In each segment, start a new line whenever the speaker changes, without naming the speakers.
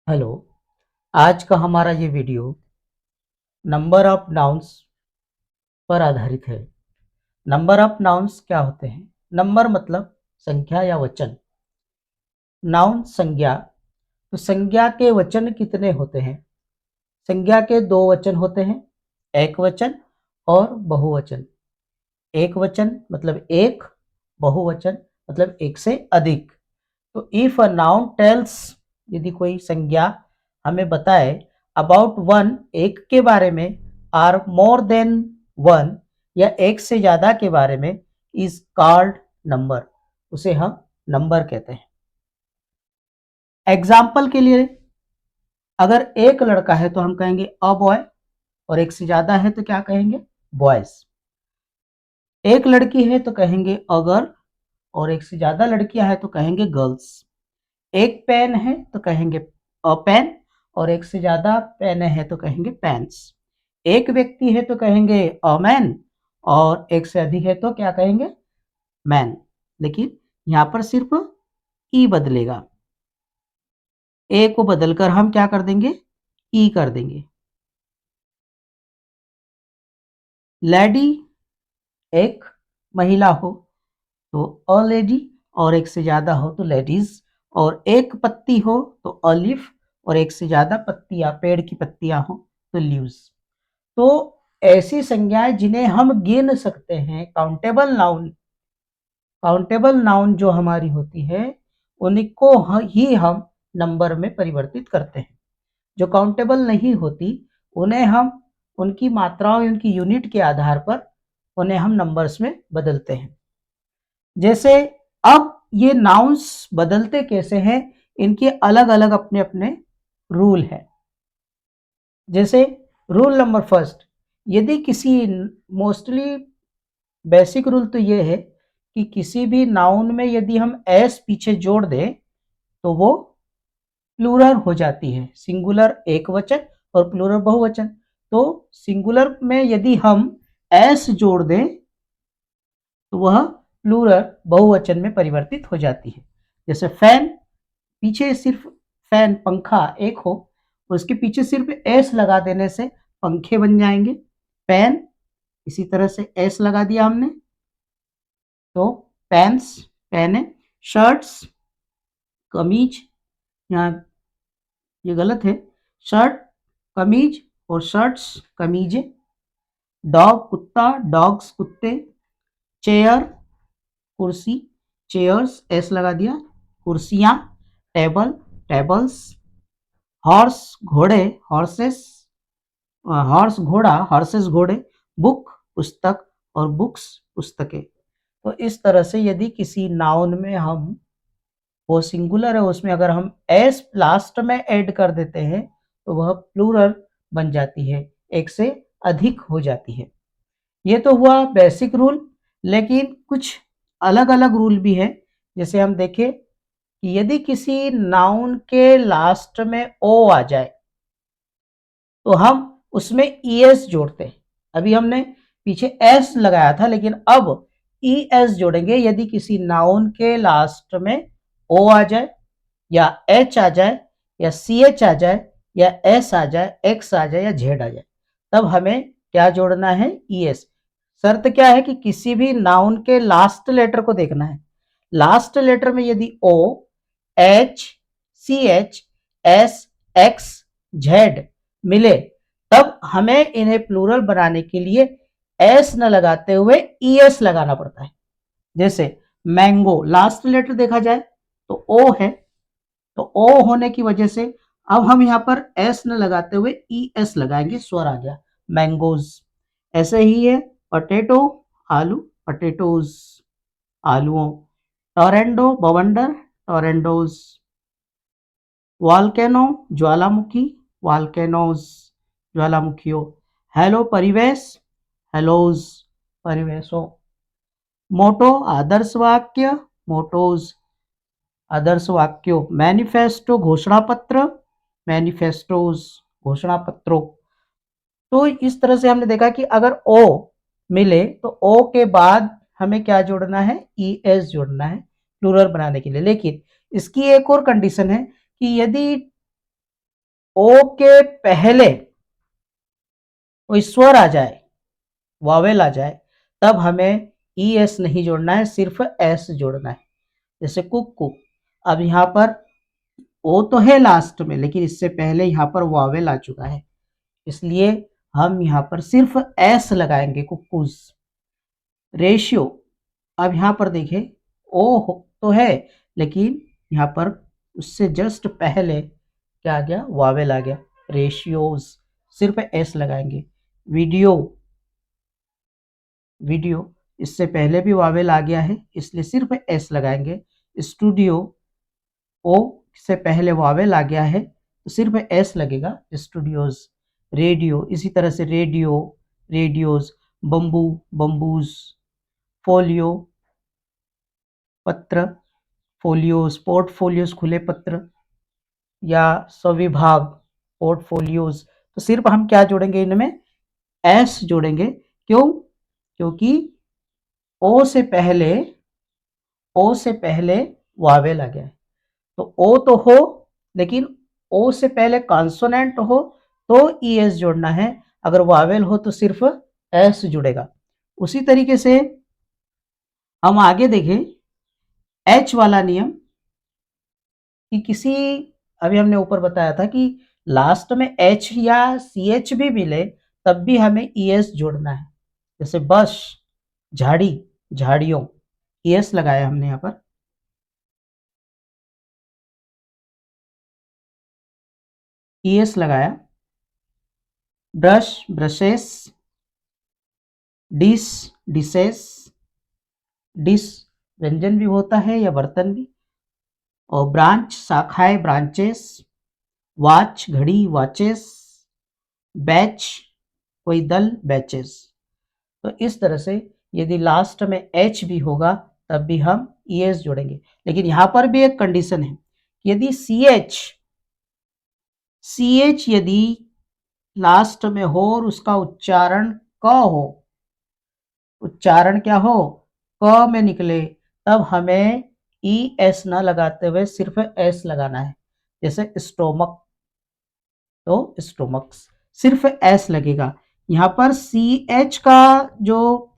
Hello. आज का हमारा ये वीडियो नंबर ऑफ नाउन्स पर आधारित है। नंबर ऑफ नाउन्स क्या होते हैं? नंबर मतलब संख्या या वचन। नाउन संज्ञा। तो संज्ञा के वचन कितने होते हैं? संज्ञा के दो वचन होते हैं, एक वचन और बहुवचन। एक वचन मतलब एक, बहुवचन मतलब एक से अधिक। तो इफ अ नाउन टेल्स, यदि कोई संज्ञा हमें बताए अबाउट वन, एक के बारे में, आर मोर देन वन, या एक से ज्यादा के बारे में, इज कॉल्ड नंबर, उसे हम नंबर कहते हैं। एग्जाम्पल के लिए, अगर एक लड़का है तो हम कहेंगे अ बॉय, और एक से ज्यादा है तो क्या कहेंगे? बॉयज। एक लड़की है तो कहेंगे अ गर्ल, और एक से ज्यादा लड़कियां हैं तो कहेंगे गर्ल्स। एक पेन है तो कहेंगे अ पेन, और एक से ज्यादा पेन है तो कहेंगे पेन्स। एक व्यक्ति है तो कहेंगे अ मैन, और एक से अधिक है तो क्या कहेंगे? मैन। लेकिन यहां पर सिर्फ ई बदलेगा। ए को बदलकर हम क्या कर देंगे? ई कर देंगे। लेडी, एक महिला हो तो अ लेडी, और एक से ज्यादा हो तो लेडीज। और एक पत्ती हो तो अ लीफ, और एक से ज्यादा पत्तियां, पेड़ की पत्तियां हो तो लीव्स। तो ऐसी संज्ञाएं जिन्हें हम गिन सकते हैं, काउंटेबल नाउन। काउंटेबल नाउन जो हमारी होती है, उनको ही हम नंबर में परिवर्तित करते हैं। जो काउंटेबल नहीं होती, उन्हें हम उनकी मात्राओं, उनकी यूनिट के आधार पर उन्हें हम नंबर्स में बदलते हैं। जैसे अब ये नाउन्स बदलते कैसे हैं, इनके अलग अलग अपने अपने रूल है। जैसे रूल नंबर फर्स्ट, यदि किसी, मोस्टली बेसिक रूल तो ये है कि किसी भी नाउन में यदि हम एस पीछे जोड़ दें तो वो प्लूरल हो जाती है। सिंगुलर एक वचन और प्लूरल बहुवचन। तो सिंगुलर में यदि हम एस जोड़ दें तो वह प्लूरल बहुवचन में परिवर्तित हो जाती है। जैसे फैन, पीछे सिर्फ फैन पंखा एक हो, उसके पीछे सिर्फ एस लगा देने से पंखे बन जाएंगे। पेन, इसी तरह से एस लगा दिया हमने तो पैंट्स, पहने। शर्ट्स, कमीज, यहाँ ये गलत है, शर्ट कमीज और शर्ट्स कमीजें। डॉग कुत्ता, डॉग्स कुत्ते। चेयर कुर्सी, चेयर्स एस लगा दिया, कुर्सियां। Table, tables. हॉर्स घोड़े, हॉर्सेस, हॉर्स घोड़ा, हॉर्सेस घोड़े। बुक पुस्तक, और बुक्स पुस्तकें। तो इस तरह से यदि किसी नाउन में हम, वो सिंगुलर है, उसमें अगर हम एस लास्ट में ऐड कर देते हैं तो वह प्लूरल बन जाती है, एक से अधिक हो जाती है। ये तो हुआ बेसिक रूल। लेकिन कुछ अलग अलग रूल भी है। जैसे हम देखें कि यदि किसी नाउन के लास्ट में ओ आ जाए तो हम उसमें ईएस जोड़ते हैं। अभी हमने पीछे एस लगाया था, लेकिन अब ईएस जोड़ेंगे यदि किसी नाउन के लास्ट में ओ आ जाए, या एच आ जाए, या सी एच आ जाए, या एस आ जाए, एक्स आ जाए, या जेड आ जाए। तब हमें क्या जोड़ना है? ईएस। शर्त क्या है कि किसी भी नाउन के लास्ट लेटर को देखना है। लास्ट लेटर में यदि O, H, C H, S, X, Z मिले, तब हमें इन्हें प्लूरल बनाने के लिए एस न लगाते हुए ईएस लगाना पड़ता है। जैसे मैंगो, लास्ट लेटर देखा जाए तो ओ है, तो ओ होने की वजह से अब हम यहाँ पर एस न लगाते हुए ई एस लगाएंगे, स्वर आ गया मैंगोज। ऐसे ही है पटेटो, आलू, पटेटोज, आलुओं। टोरेंडो, बवंडर, टोरेंडोज। वॉल्केनो, ज्वालामुखी, वॉल्केनोज, ज्वालामुखियों। हेलो परिवेश, हेलोज, परिवेशों। मोटो, आदर्श वाक्य, मोटोज, आदर्श वाक्यों। मैनिफेस्टो, घोषणा पत्र, मैनिफेस्टोज, घोषणा पत्रों। तो इस तरह से हमने देखा कि अगर ओ मिले तो ओ के बाद हमें क्या जोड़ना है? ई एस जोड़ना है प्लूरल बनाने के लिए। लेकिन इसकी एक और कंडीशन है कि यदि ओ के पहले कोई स्वर आ जाए, वावेल आ जाए, तब हमें ई एस नहीं जोड़ना है, सिर्फ एस जोड़ना है। जैसे कुक्कू, अब यहाँ पर ओ तो है लास्ट में, लेकिन इससे पहले यहाँ पर वावेल आ चुका है, इसलिए हम यहाँ पर सिर्फ एस लगाएंगे, कुक्कूज। रेशियो, अब यहाँ पर देखें ओ तो है, लेकिन यहाँ पर उससे जस्ट पहले क्या आ गया, वावेल आ गया, रेशियोज, सिर्फ एस लगाएंगे। वीडियो, वीडियो, इससे पहले भी वावेल आ गया है, इसलिए सिर्फ एस लगाएंगे। स्टूडियो, ओ से पहले वावेल आ गया है, तो सिर्फ एस लगेगा, स्टूडियोज। रेडियो, इसी तरह से radio, radios. Bamboo, bamboos. Folio, पत्र, फोलियोज, पोर्टफोलियोज, खुले पत्र या सविभाग, पोर्टफोलियोज। तो सिर्फ हम क्या जोड़ेंगे, इनमें एस जोड़ेंगे। क्यों? क्योंकि ओ से पहले वावेल आ गया है, तो ओ तो हो, लेकिन ओ से पहले कॉन्सोनेंट हो तो ई एस जोड़ना है, अगर वावेल हो तो सिर्फ एस जुड़ेगा। उसी तरीके से हम आगे देखें एच वाला नियम, कि किसी, अभी हमने ऊपर बताया था कि लास्ट में एच या सी एच भी मिले तब भी हमें ई एस जोड़ना है। जैसे बस, झाड़ी, झाड़ियों, ई एस लगाया हमने यहाँ पर। ई एस लगाया। Brush, brushes. Dish, dishes. Dish व्यंजन भी होता है या बर्तन भी। और ब्रांच, शाखाएं, ब्रांचेस। वॉच, घड़ी, वॉचेस। बैच, कोई दल, बैचेस। तो इस तरह से यदि लास्ट में एच भी होगा तब भी हम ई एस जोड़ेंगे, लेकिन यहां पर भी एक कंडीशन है, यदि सी एच यदि लास्ट में हो और उसका उच्चारण क हो, उच्चारण क्या हो, क में निकले, तब हमें ई एस ना लगाते हुए सिर्फ एस लगाना है। जैसे स्टोमक, तो स्टोमक्स, सिर्फ एस लगेगा। यहाँ पर सी एच का जो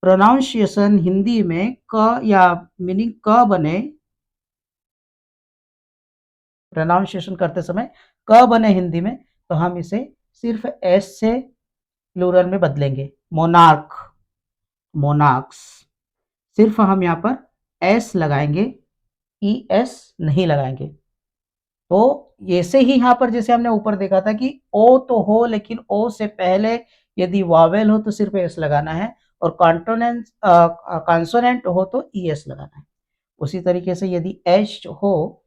प्रोनाउंसिएशन हिंदी में क या मीनिंग क बने, प्रोनाउंसिएशन करते समय क बने हिंदी में, तो हम इसे सिर्फ एस से प्लूरल में बदलेंगे। मोनार्क, मोनार्क्स, सिर्फ हम यहाँ पर एस लगाएंगे, ई एस नहीं लगाएंगे। तो ऐसे ही यहाँ पर जैसे हमने ऊपर देखा था कि ओ तो हो, लेकिन ओ से पहले यदि वावेल हो तो सिर्फ एस लगाना है, और कॉन्सोनेंट हो तो ई एस लगाना है। उसी तरीके से यदि एच हो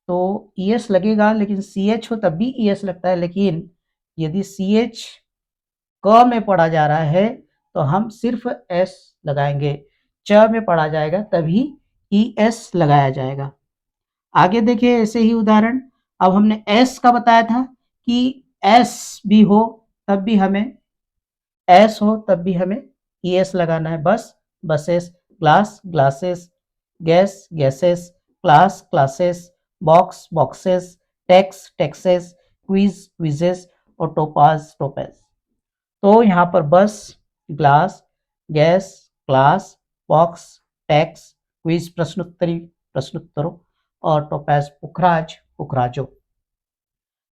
तो ई एस लगेगा, लेकिन सी एच हो तब भी ई एस लगता है, लेकिन यदि सी एच क में पढ़ा जा रहा है तो हम सिर्फ एस लगाएंगे, च में पढ़ा जाएगा तभी ई एस लगाया जाएगा। आगे देखिए ऐसे ही उदाहरण, अब हमने एस का बताया था कि एस भी हो तब भी हमें, एस हो तब भी हमें ई एस लगाना है। बस, buses. Glass, glasses. Gas, gases. Class, classes. Box, boxes. Tax, taxes. Quiz, quizzes. और टोपाज, टोपेज। तो यहाँ पर बस, glass, gas, class, box, tax, quiz प्रश्नोत्तरी, प्रश्नोत्तरों, और टोपैज पुखराज, पुखराजों।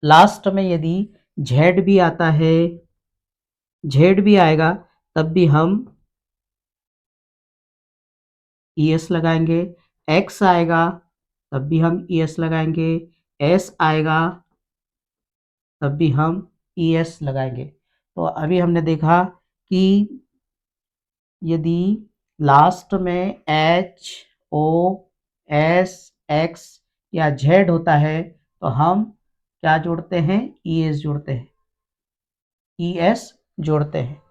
लास्ट में यदि जेड भी आता है, जेड भी आएगा तब भी हम ई एस लगाएंगे। एक्स आएगा तब भी हम ई एस लगाएंगे। एस आएगा तब भी हम ई एस लगाएंगे। तो अभी हमने देखा कि यदि लास्ट में एच, ओ, एस, एक्स या जेड होता है तो हम क्या जोड़ते हैं, ई एस जोड़ते हैं, ई एस जोड़ते हैं।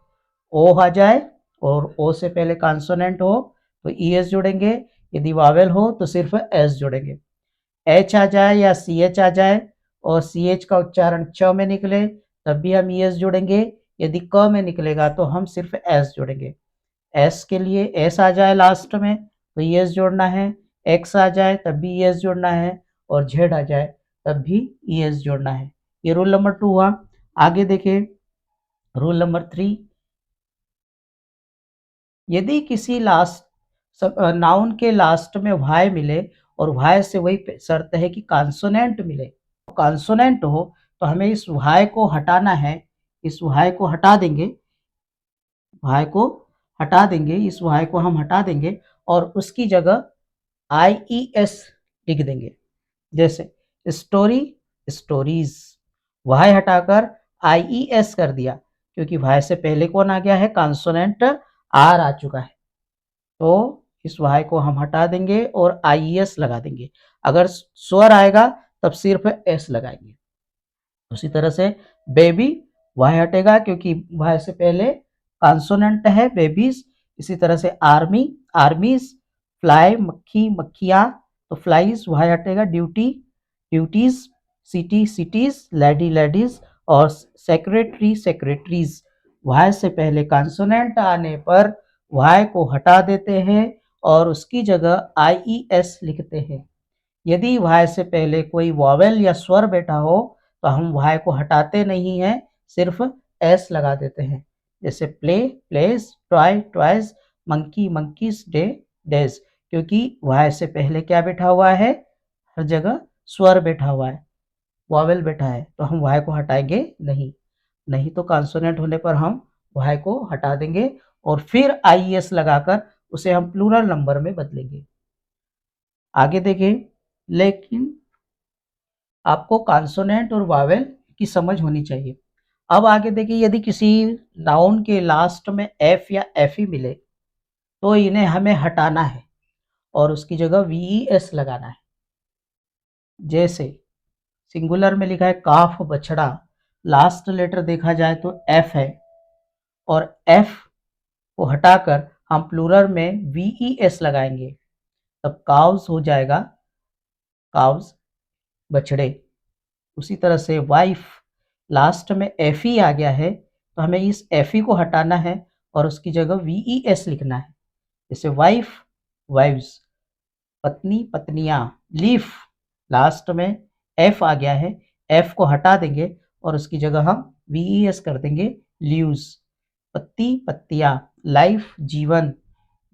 ओ आ जाए और ओ से पहले कॉन्सोनेंट हो तो ई एस जोड़ेंगे, यदि वावेल हो तो सिर्फ एस जोड़ेंगे। एच आ जाए या सी एच आ जाए और सी एच का उच्चारण च में निकले तब भी हम ई एस जोड़ेंगे, यदि क में निकलेगा तो हम सिर्फ एस जोड़ेंगे। एस के लिए एस आ जाए लास्ट में तो ई एस जोड़ना है, एक्स आ जाए तब भी ई एस जोड़ना है, और जेड आ जाए तब भी ई एस जोड़ना है। ये रूल नंबर 2 हुआ। आगे देखिए रूल नंबर 3, यदि किसी नाउन के लास्ट में वाई मिले और वाई से वही शर्त है कि कॉन्सोनेंट मिले, कॉन्सोनेंट हो तो हमें इस वाई को हटाना है, इस वाई को हटा देंगे, वाई को हटा देंगे, इस वाई को हम हटा देंगे और उसकी जगह IES लिख देंगे। जैसे स्टोरी, स्टोरीज, वाई हटाकर IES कर दिया क्योंकि वाई से पहले कौन आ गया है, कॉन्सोनेंट आर आ चुका है। तो इस वाई को हम हटा देंगे और IES लगा देंगे। अगर स्वर आएगा तब सिर्फ एस लगाएंगे। उसी तरह से बेबी, वाई हटेगा क्योंकि वाई से पहले कॉन्सोनेंट है बेबीज। इसी तरह से आर्मी, आर्मीज, फ्लाई, मक्खी, मक्खियाँ, तो फ्लाइज, वाई हटेगा। Duty, duties, city, cities, lady, ladies और सेक्रेटरी, सेक्रेटरीज। वाई से पहले कॉन्सोनेंट आने पर वाई को हटा देते हैं और उसकी जगह IES लिखते हैं। यदि वाई से पहले कोई वॉवेल या स्वर बैठा हो तो हम वाई को हटाते नहीं हैं, सिर्फ एस लगा देते हैं। जैसे play, place, toy, toys, monkey, monkeys, day, days, क्योंकि वाई से पहले क्या बैठा हुआ है, हर जगह स्वर बैठा हुआ है, वॉवेल बैठा है, तो हम वाई को हटाएंगे नहीं। नहीं तो कॉन्सोनेंट होने पर हम वाई को हटा देंगे और फिर IES लगाकर उसे हम प्लूरल नंबर में बदलेंगे। आगे देखें, लेकिन आपको कॉन्सोनेंट और वावेल की समझ होनी चाहिए। अब आगे देखिए, यदि किसी नाउन के लास्ट में एफ या एफ ही मिले तो इन्हें हमें हटाना है और उसकी जगह VES लगाना है। जैसे सिंगुलर में लिखा है काफ, बछड़ा, लास्ट लेटर देखा जाए तो एफ है और एफ को हटाकर हम प्लूरल में VES लगाएंगे, तब काउस हो जाएगा, काउस, बछड़े। उसी तरह से वाइफ, लास्ट में एफ ई आ गया है तो हमें इस एफ ई को हटाना है और उसकी जगह VES लिखना है। जैसे वाइफ, वाइव्स, पत्नी, पत्नियां। लीफ, लास्ट में एफ आ गया है, एफ को हटा देंगे और उसकी जगह हम VES कर देंगे, लीव्स। पत्ती, पत्तियां। लाइफ, जीवन,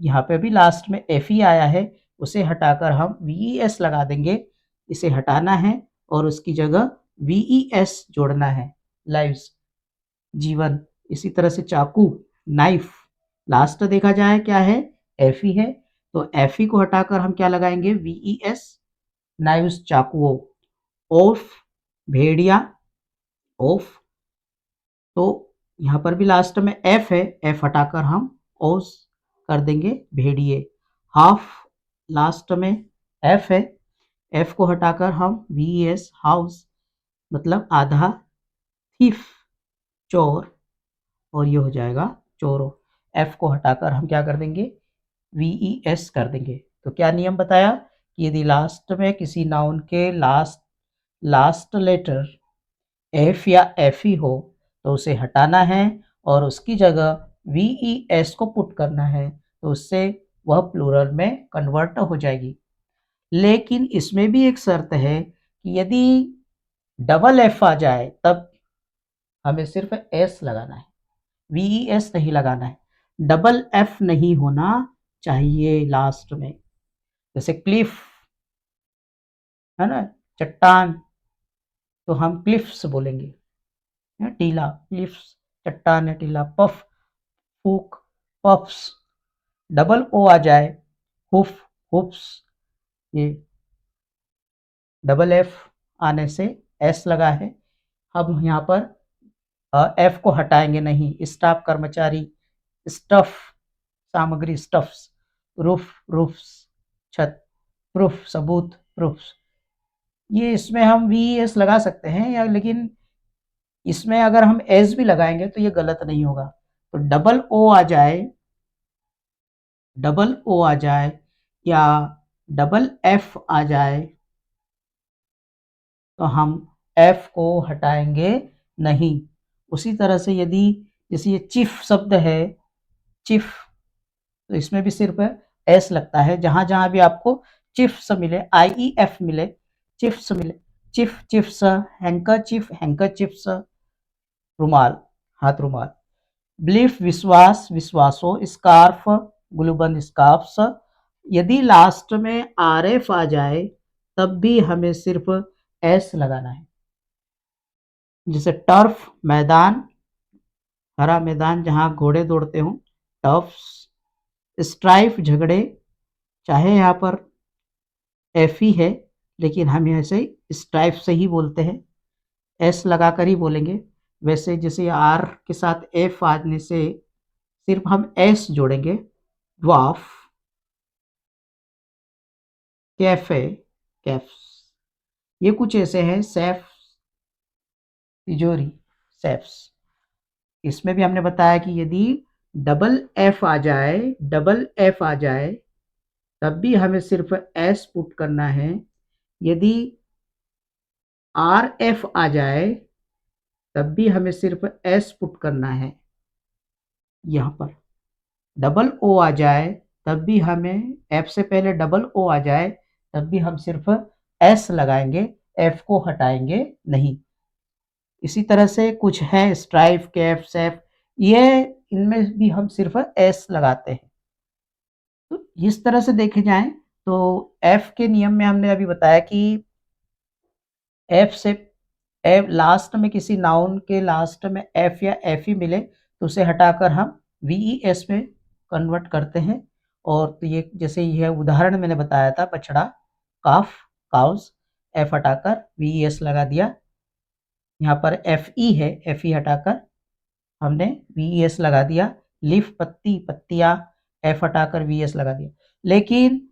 यहाँ पे भी लास्ट में एफ ई आया है, उसे हटाकर हम VES लगा देंगे। इसे हटाना है और उसकी जगह VES जोड़ना है, लाइव्स, जीवन। इसी तरह से चाकू, नाइफ, लास्ट देखा जाए क्या है, एफ ई है, तो एफ ई को हटाकर हम क्या लगाएंगे, VES, नाइव्स, चाकुओं। ओफ, भेड़िया, ओफ, तो यहाँ पर भी लास्ट में एफ है, एफ हटाकर हम ओस कर देंगे, भेड़िए। हाफ, लास्ट में एफ है, एफ को हटाकर हम VES, हाउस, मतलब आधा। थीफ, चोर, और ये हो जाएगा चोरों। एफ को हटाकर हम क्या कर देंगे, VES कर देंगे। तो क्या नियम बताया कि यदि लास्ट में किसी नाउन के लास्ट लेटर एफ या एफ ही हो तो उसे हटाना है और उसकी जगह VES को पुट करना है, तो उससे वह प्लूरल में कन्वर्ट हो जाएगी। लेकिन इसमें भी एक शर्त है कि यदि डबल एफ आ जाए तब हमें सिर्फ एस लगाना है, VES नहीं लगाना है, डबल एफ नहीं होना चाहिए लास्ट में। जैसे क्लिफ है ना, चट्टान, तो हम क्लिफ्स बोलेंगे, टीला, क्लिफ्स, चट्टान है, टीला। पफ, फूक, पफ्स, डबल ओ आ जाए, हुफ, हुफ्स, ये डबल एफ आने से एस लगा है। अब यहाँ पर एफ को हटाएंगे नहीं, स्टाफ, कर्मचारी, स्टफ, सामग्री, स्टफ्स, रूफ, रूफ्स, छत, प्रूफ, सबूत, प्रूफ्स। ये इसमें हम VES लगा सकते हैं या, लेकिन इसमें अगर हम एस भी लगाएंगे तो ये गलत नहीं होगा। तो डबल ओ आ जाए, डबल ओ आ जाए या डबल एफ आ जाए तो हम एफ को हटाएंगे नहीं। उसी तरह से यदि जैसे ये चिफ शब्द है, चिफ, तो इसमें भी सिर्फ एस लगता है। जहां जहां भी आपको चिफ्स मिले, IEF मिले, चिफ्स मिले, चिफ चिफ्स, हैंकरचिफ हैंकरचिफ्स, रुमाल हाथ रुमाल, बिलीफ विश्वास विश्वासो, स्कार्फ ग्लूबंद स्कार्फ्स। यदि लास्ट में आर एफ आ जाए तब भी हमें सिर्फ एस लगाना है। जैसे टर्फ मैदान, हरा मैदान जहां घोड़े दौड़ते हो, टर्फ्स। स्ट्राइफ झगड़े, चाहे यहाँ पर एफ ही है लेकिन हम ऐसे स्ट्राइफ से ही बोलते हैं, एस लगाकर ही बोलेंगे। वैसे जैसे आर के साथ एफ आने से सिर्फ हम एस जोड़ेंगे। ड्वार्फ, कैफे कैफ्स, ये कुछ ऐसे हैं। सेफ तिजोरी सेफ्स। इसमें भी हमने बताया कि यदि डबल एफ आ जाए, डबल एफ आ जाए तब भी हमें सिर्फ एस पुट करना है। यदि आर एफ आ जाए तब भी हमें सिर्फ एस पुट करना है। यहाँ पर डबल ओ आ जाए तब भी हमें, एफ से पहले डबल ओ आ जाए तब भी हम सिर्फ एस लगाएंगे, एफ को हटाएंगे नहीं। इसी तरह से कुछ है स्ट्राइफ कैफ सेफ, ये इनमें भी हम सिर्फ एस लगाते हैं। तो इस तरह से देखे जाए तो एफ के नियम में हमने अभी बताया कि एफ से एफ लास्ट में, किसी नाउन के लास्ट में एफ या एफ ही मिले तो उसे हटाकर हम वी ई एस में कन्वर्ट करते हैं। और तो ये जैसे यह उदाहरण मैंने बताया था, बछड़ा काफ काउस, एफ हटाकर वी ई एस लगा दिया। यहाँ पर एफ ई है, एफ ई हटाकर हमने वी ई एस लगा दिया। लीफ पत्ती पत्तियाँ, एफ हटाकर वी एस लगा दिया। लेकिन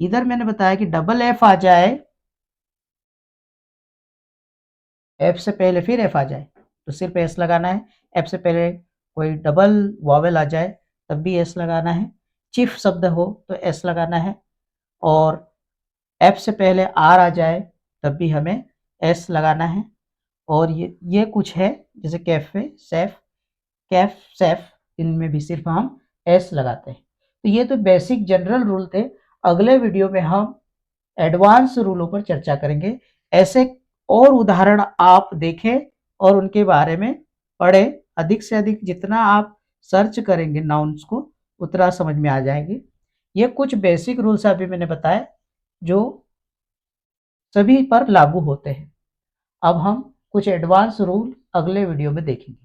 इधर मैंने बताया कि डबल एफ आ जाए, एफ से पहले फिर एफ आ जाए तो सिर्फ एस लगाना है। एफ से पहले कोई डबल वॉवेल आ जाए तब भी एस लगाना है। चिफ शब्द हो तो एस लगाना है। और एफ से पहले आर आ जाए तब भी हमें एस लगाना है। और ये कुछ है जैसे कैफे सेफ कैफ सेफ, इनमें भी सिर्फ हम एस लगाते हैं। तो ये तो बेसिक जनरल रूल थे। अगले वीडियो में हम एडवांस रूलों पर चर्चा करेंगे। ऐसे और उदाहरण आप देखें और उनके बारे में पढ़ें। अधिक से अधिक जितना आप सर्च करेंगे नाउन्स को उतना समझ में आ जाएंगे। ये कुछ बेसिक रूल्स अभी मैंने बताए जो सभी पर लागू होते हैं। अब हम कुछ एडवांस रूल अगले वीडियो में देखेंगे।